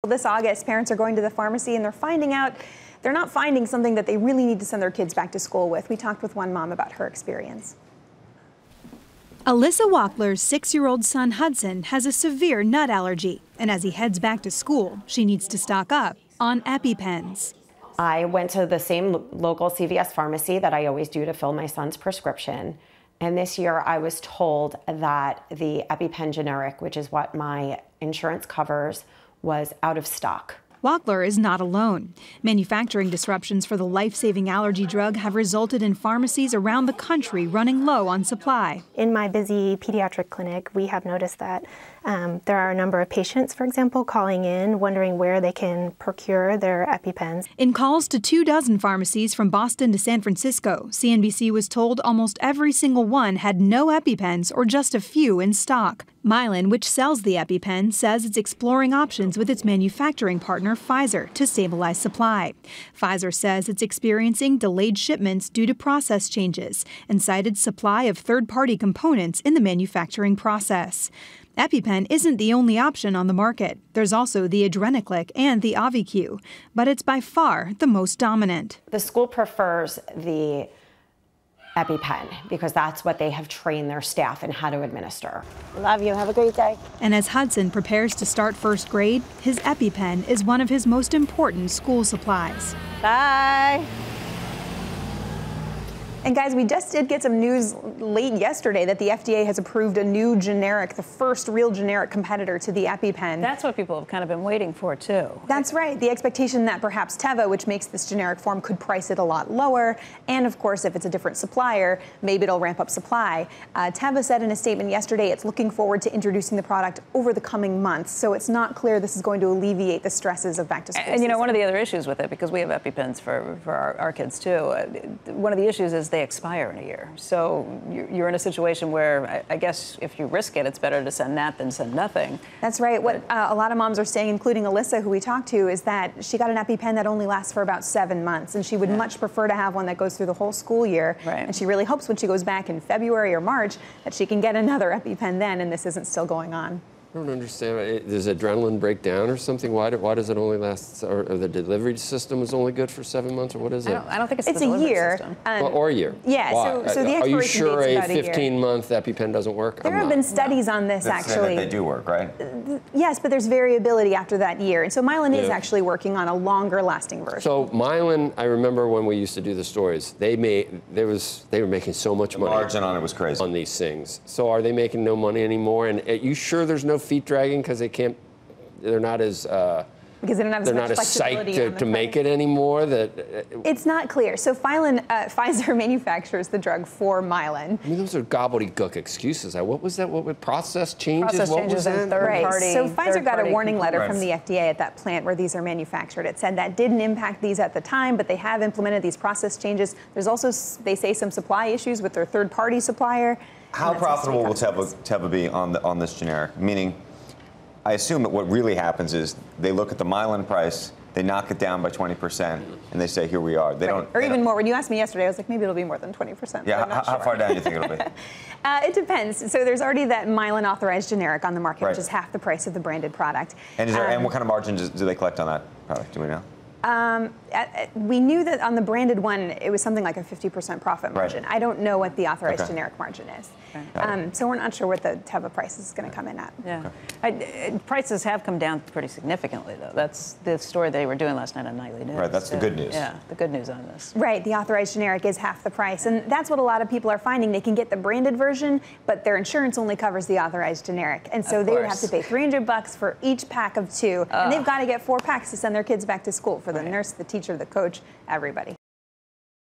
This August, parents are going to the pharmacy and they're not finding something that they really need to send their kids back to school with. We talked with one mom about her experience. Alyssa Wackler's 6-year-old son Hudson has a severe nut allergy, and as he heads back to school, she needs to stock up on EpiPens. I went to the same local CVS pharmacy that I always do to fill my son's prescription. And this year I was told that the EpiPen generic, which is what my insurance covers, was out of stock. Wackler is not alone. Manufacturing disruptions for the life-saving allergy drug have resulted in pharmacies around the country running low on supply. In my busy pediatric clinic, we have noticed that there are a number of patients, for example, calling in, wondering where they can procure their EpiPens. In calls to 24 pharmacies from Boston to San Francisco, CNBC was told almost every single one had no EpiPens or just a few in stock. Mylan, which sells the EpiPen, says it's exploring options with its manufacturing partner, Pfizer, to stabilize supply. Pfizer says it's experiencing delayed shipments due to process changes and cited supply of third-party components in the manufacturing process. EpiPen isn't the only option on the market. There's also the Adrenaclick and the AviQ, but it's by far the most dominant. The school prefers the EpiPen because that's what they have trained their staff in how to administer. Love you. Have a great day. And as Hudson prepares to start first grade, his EpiPen is one of his most important school supplies. Bye. And guys, we just did get some news late yesterday that the FDA has approved a new generic, the first real generic competitor to the EpiPen. That's what people have kind of been waiting for, too. That's right. The expectation that perhaps Teva, which makes this generic form, could price it a lot lower. And of course, if it's a different supplier, maybe it'll ramp up supply. Teva said in a statement yesterday it's looking forward to introducing the product over the coming months. So it's not clear this is going to alleviate the stresses of back to school. And you know, one of the other issues with it, because we have EpiPens for our kids, too, one of the issues is they expire in a year. So you're in a situation where I guess if you risk it, it's better to send that than send nothing. That's right. What a lot of moms are saying, including Alyssa, who we talked to, is that she got an EpiPen that only lasts for about 7 months, and she would much prefer to have one that goes through the whole school year. Right. And she really hopes when she goes back in February or March that she can get another EpiPen then, and this isn't still going on. I don't understand. Does adrenaline break down or something? Why does it only last? Or the delivery system is only good for 7 months, or what is it? I don't think it's a year. Or a year. Yeah. Why? So the are you expiration sure date's a about a year. 15-month EpiPen doesn't work? There have been studies on this, actually. They do work, right? Yes, but there's variability after that year. And so Mylan is actually working on a longer lasting version. So Mylan, I remember when we used to do the stories, they were making so much money. The margin on it was crazy. On these things. So are they making no money anymore? And are you sure there's no feet dragging because they're not as because they don't have as much flexibility psyched to make it anymore? It's not clear. So Pfizer manufactures the drug for Mylan. I mean, those are gobbledygook excuses. What was that? What would process changes? Process what changes was that? Right. So Pfizer got a warning letter from the FDA at that plant where these are manufactured. It said that didn't impact these at the time, but they have implemented these process changes. There's also, they say, some supply issues with their third-party supplier. How profitable will Teva be on this generic? Meaning, I assume that what really happens is they look at the Mylan price, they knock it down by 20%, and they say, here we are. They don't, or even more. When you asked me yesterday, I was like, maybe it'll be more than 20%. Yeah, how far down do you think it'll be? It depends. So there's already that Mylan authorized generic on the market, Right. which is half the price of the branded product. And, and what kind of margins do they collect on that product? Do we know? We knew that on the branded one, it was something like a 50% profit margin. Right. I don't know what the authorized generic margin is. Okay. So we're not sure what the Teva price is going to come in at. Yeah. Prices have come down pretty significantly, though. That's the story they were doing last night on Nightly News. Right, that's the good news. Yeah, the good news on this. Right, the authorized generic is half the price. And that's what a lot of people are finding. They can get the branded version, but their insurance only covers the authorized generic. And so they would have to pay $300 for each pack of 2. And they've got to get 4 packs to send their kids back to school for the nurse, the teacher, the coach, everybody.